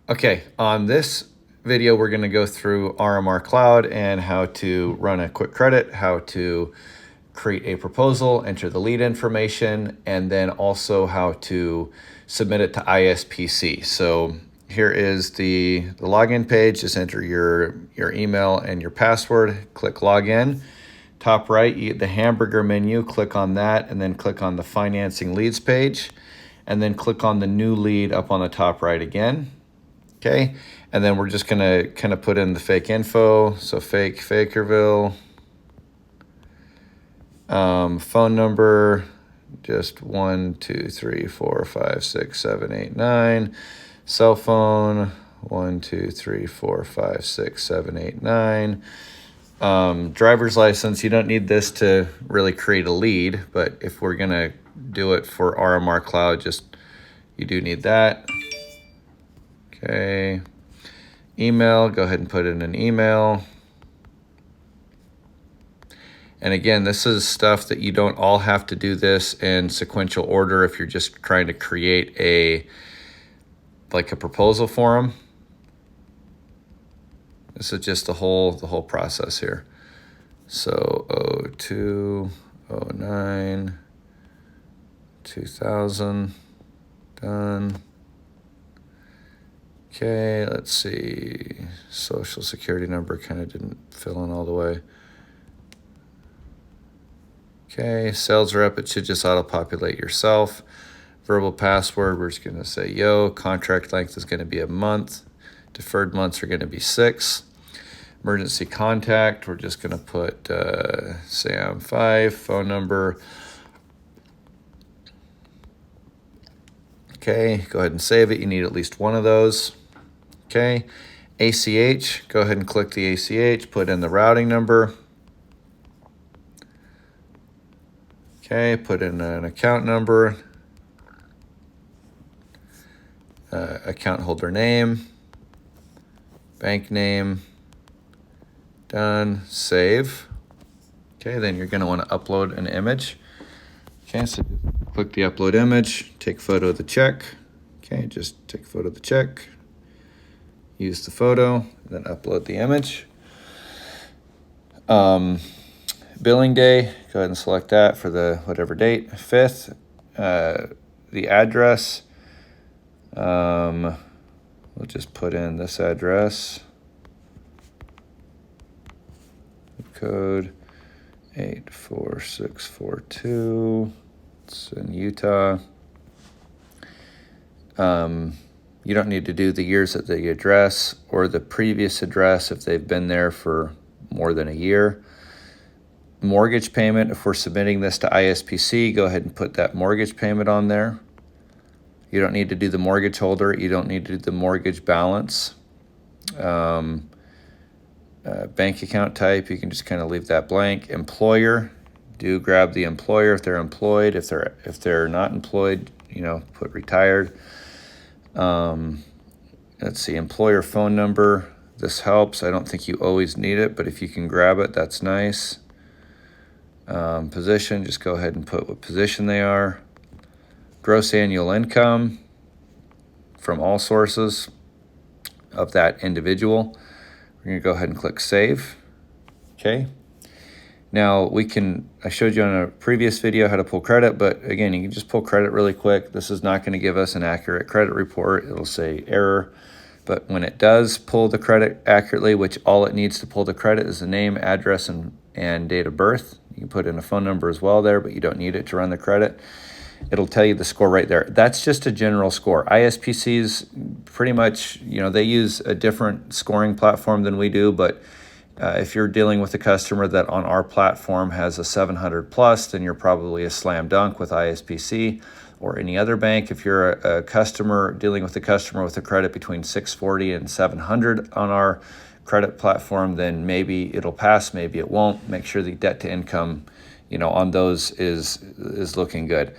Okay, on this video, we're going to go through RMR Cloud and how to run a quick credit, how to create a proposal, enter the lead information, and then also how to submit it to ISPC. So here is the login page. Just enter your email and your password, click login. Top right, you get the hamburger menu, click on that, and then click on the financing leads page, and then click on the new lead up on the top right again. Okay, and then we're just gonna kind of put in the fake info. So fake Fakerville, phone number, just 1 2 3 4 5 6 7 8 9. Cell phone 1 2 3 4 5 6 7 8 9. Driver's license. You don't need this to really create a lead, but if we're gonna do it for RMR Cloud, you do need that. Okay. Email, go ahead and put in an email. And again, this is stuff that you don't all have to do this in sequential order if you're just trying to create a proposal form. This is just the whole process here. So 02, 09, 2000, done. Okay, let's see. Social security number kind of didn't fill in all the way. Okay, sales rep, it should just auto-populate yourself. Verbal password, we're just going to say yo. Contract length is going to be a month. Deferred months are going to be 6. Emergency contact, we're just going to put Sam5, phone number. Okay, go ahead and save it. You need at least one of those. Okay, ACH, go ahead and click the ACH, put in the routing number. Okay, put in an account number, account holder name, bank name, done, save. Okay, then you're going to want to upload an image. Okay, so click the upload image, take photo of the check. Okay, just take a photo of the check. Use the photo, then upload the image. Billing day, go ahead and select that for the whatever date, 5th. The address, we'll just put in this address. Code 84642. It's in Utah. You don't need to do the years at the address or the previous address if they've been there for more than a year. Mortgage payment, if we're submitting this to ISPC, go ahead and put that mortgage payment on there. You don't need to do the mortgage holder. You don't need to do the mortgage balance. Bank account type, you can just kind of leave that blank. Employer, do grab the employer if they're employed. If they're not employed, put retired. Let's see, employer phone number. This helps. I don't think you always need it, but if you can grab it, that's nice. Position, just go ahead and put what position they are. Gross annual income from all sources of that individual. We're going to go ahead and click save. Okay. Now I showed you on a previous video how to pull credit, but again, you can just pull credit really quick. This is not going to give us an accurate credit report. It'll say error, but when it does pull the credit accurately, which all it needs to pull the credit is the name, address, and date of birth. You can put in a phone number as well there, but you don't need it to run the credit. It'll tell you the score right there. That's just a general score. ISPCs pretty much, they use a different scoring platform than we do, but if you're dealing with a customer that on our platform has a 700 plus, then you're probably a slam dunk with ISPC or any other bank. If you're a customer dealing with a customer with a credit between 640 and 700 on our credit platform, then maybe it'll pass, maybe it won't. Make sure the debt to income, on those is looking good.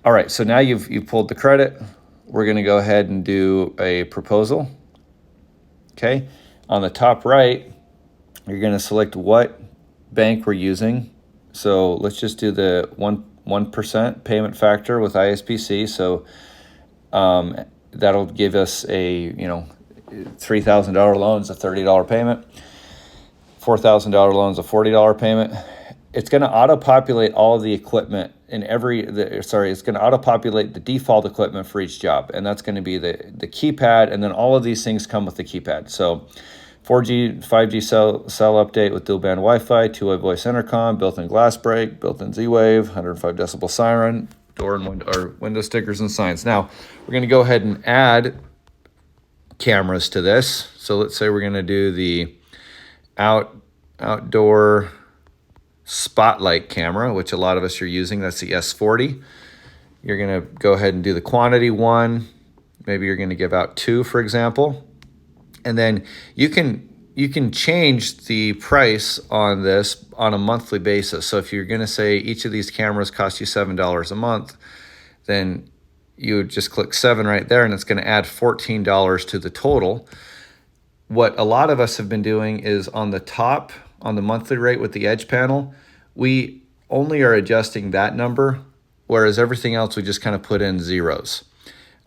All right, so now you've pulled the credit. We're going to go ahead and do a proposal. Okay, on the top right, you're going to select what bank we're using. So let's just do the 1% payment factor with ISPC. So that'll give us a $3,000 loan is a $30 payment. $4,000 loan is a $40 payment. It's going to auto-populate all of the equipment in it's going to auto-populate the default equipment for each job. And that's going to be the keypad. And then all of these things come with the keypad. So 4G, 5G cell update with dual band Wi-Fi, two-way voice intercom, built-in glass break, built-in Z-Wave, 105 decibel siren, door and window stickers and signs. Now, we're going to go ahead and add cameras to this. So let's say we're going to do the outdoor spotlight camera, which a lot of us are using. That's the S40. You're going to go ahead and do the quantity 1. Maybe you're going to give out 2, for example. And then you can change the price on this on a monthly basis. So if you're going to say each of these cameras cost you $7 a month, then you would just click 7 right there, and it's going to add $14 to the total. What a lot of us have been doing is on the top, on the monthly rate with the edge panel, we only are adjusting that number, whereas everything else we just kind of put in zeros.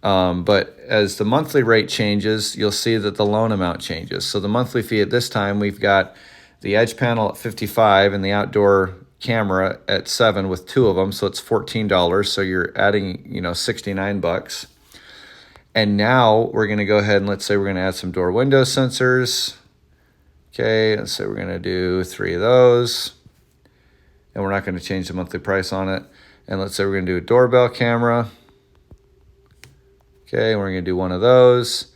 But as the monthly rate changes, you'll see that the loan amount changes. So the monthly fee at this time, we've got the edge panel at $55 and the outdoor camera at $7 with 2 of them. So it's $14. So you're adding, $69. And now we're going to go ahead and let's say we're going to add some door window sensors. Okay, let's say we're going to do 3 of those. And we're not going to change the monthly price on it. And let's say we're going to do a doorbell camera. Okay, we're going to do 1 of those.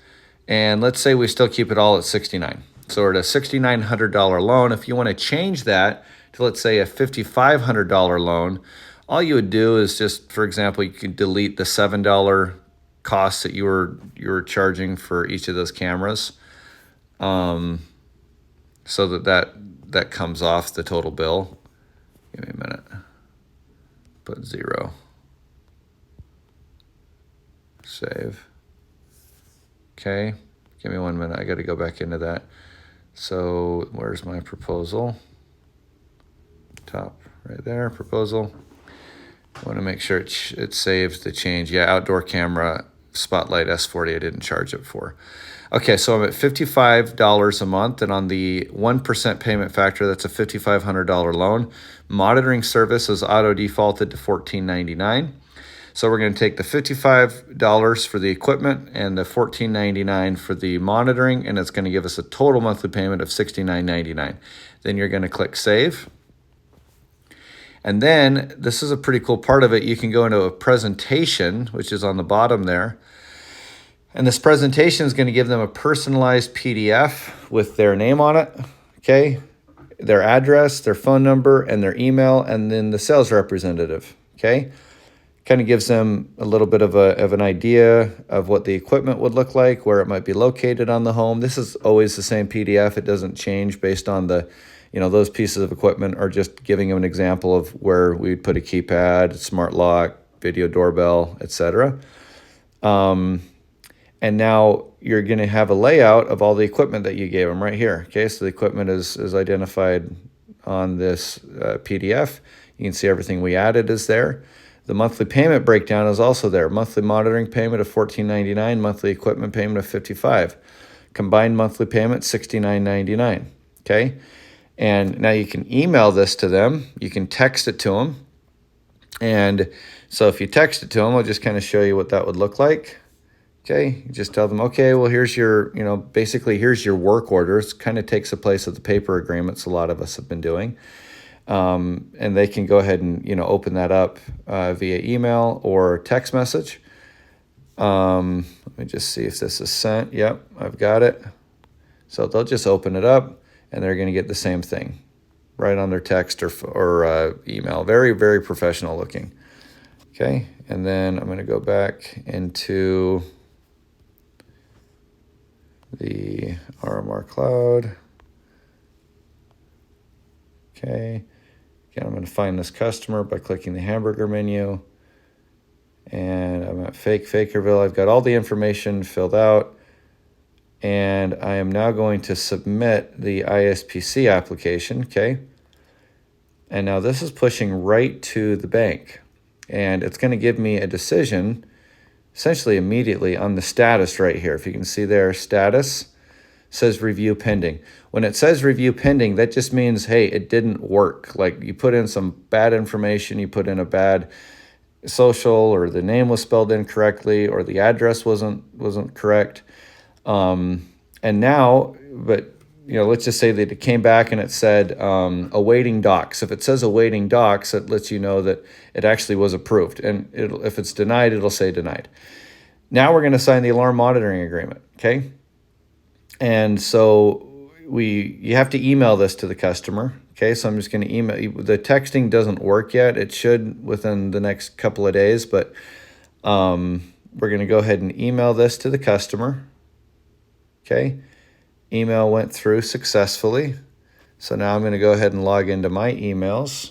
And let's say we still keep it all at $69. So we're at a $6,900 loan. If you want to change that to, let's say, a $5,500 loan, all you would do is just, for example, you could delete the $7 costs that you were charging for each of those cameras, so that comes off the total bill. Give me a minute. Put 0. Save. Okay, give me 1 minute. I got to go back into that. So where's my proposal? Top right there, proposal. I want to make sure it saves the change. Yeah, outdoor camera, Spotlight S40, I didn't charge it for. Okay, so I'm at $55 a month, and on the 1% payment factor, that's a $5,500 loan. Monitoring service is auto defaulted to $14.99. So we're going to take the $55 for the equipment and the $14.99 for the monitoring, and it's going to give us a total monthly payment of $69.99. Then you're going to click Save. And then, this is a pretty cool part of it, you can go into a presentation, which is on the bottom there. And this presentation is going to give them a personalized PDF with their name on it, okay? Their address, their phone number, and their email, and then the sales representative, okay? Kind of gives them a little bit of an idea of what the equipment would look like, where it might be located on the home. This is always the same PDF. It doesn't change based on those pieces of equipment, are just giving them an example of where we'd put a keypad, smart lock, video doorbell, etc. And now you're going to have a layout of all the equipment that you gave them right here. Okay, so the equipment is identified on this PDF. You can see everything we added is there. The monthly payment breakdown is also there. Monthly monitoring payment of $14.99, monthly equipment payment of $55. Combined monthly payment, $69.99. Okay, and now you can email this to them. You can text it to them. And so if you text it to them, I'll just kind of show you what that would look like. Okay, you just tell them, okay, well, here's your, basically here's your work orders. Kind of takes the place of the paper agreements a lot of us have been doing. And they can go ahead and, open that up via email or text message. Let me just see if this is sent. Yep, I've got it. So they'll just open it up and they're going to get the same thing right on their text or email. Very, very professional looking. Okay, and then I'm going to go back into the RMR Cloud. Okay, again, I'm going to find this customer by clicking the hamburger menu. And I'm at Fakerville. I've got all the information filled out. And I am now going to submit the ISPC application, okay? And now this is pushing right to the bank. And it's going to give me a decision essentially immediately on the status right here. If you can see there, status says review pending. When it says review pending, that just means, hey, it didn't work. Like you put in some bad information, you put in a bad social, or the name was spelled incorrectly, or the address wasn't correct. And now, but let's just say that it came back and it said awaiting docs. If it says awaiting docs, it lets you know that it actually was approved. And if it's denied, it'll say denied. Now we're going to sign the alarm monitoring agreement, okay? And so you have to email this to the customer, okay? So I'm just going to email. The texting doesn't work yet. It should within the next couple of days, but we're going to go ahead and email this to the customer, okay? Email went through successfully. So now I'm going to go ahead and log into my emails,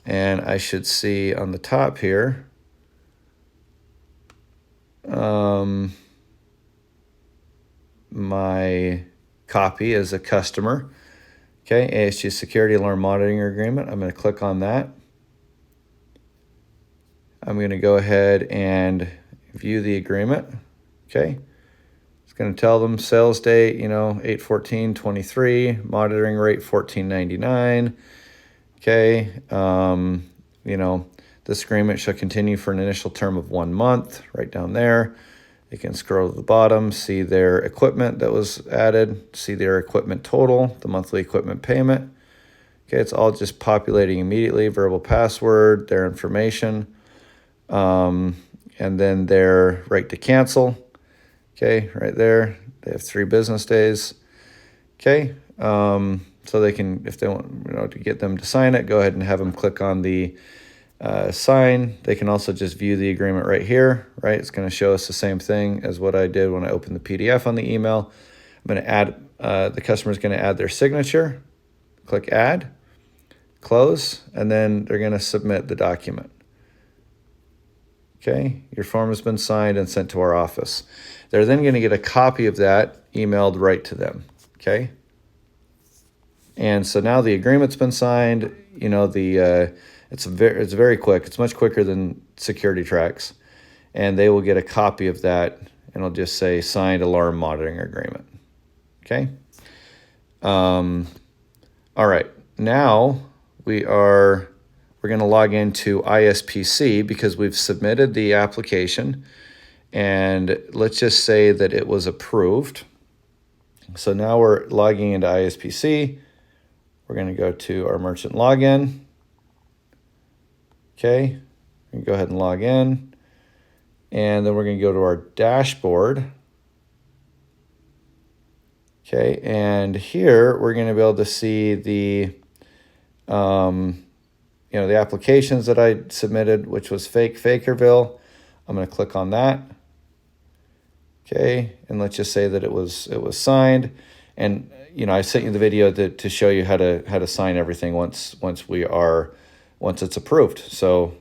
and I should see on the top here my copy as a customer. Okay, ASG Security Alarm Monitoring Agreement. I'm going to click on that. I'm going to go ahead and view the agreement. Okay, it's going to tell them sales date, 8/14/23, monitoring rate $14.99. Okay, this agreement shall continue for an initial term of 1 month. Right down there. You can scroll to the bottom, see their equipment that was added, see their equipment total, the monthly equipment payment. Okay, it's all just populating immediately, verbal password, their information, and then their right to cancel. Okay, right there. They have 3 business days. Okay, so they can, if they want to get them to sign it, go ahead and have them click on the sign. They can also just view the agreement right here, right? It's going to show us the same thing as what I did when I opened the PDF on the email. I'm going to add, the customer is going to add their signature, click add, close, and then they're going to submit the document. Okay, your form has been signed and sent to our office. They're then going to get a copy of that emailed right to them, okay? And so now the agreement's been signed, it's very quick. It's much quicker than security tracks. And they will get a copy of that, and it'll just say signed alarm monitoring agreement. Okay? All right. Now we're going to log into ISPC because we've submitted the application, and let's just say that it was approved. So now we're logging into ISPC. We're going to go to our merchant login. Okay, we can go ahead and log in, and then we're going to go to our dashboard. Okay, and here we're going to be able to see the, the applications that I submitted, which was Fakerville. I'm going to click on that. Okay, and let's just say that it was signed, and I sent you the video to show you how to sign everything once it's approved. So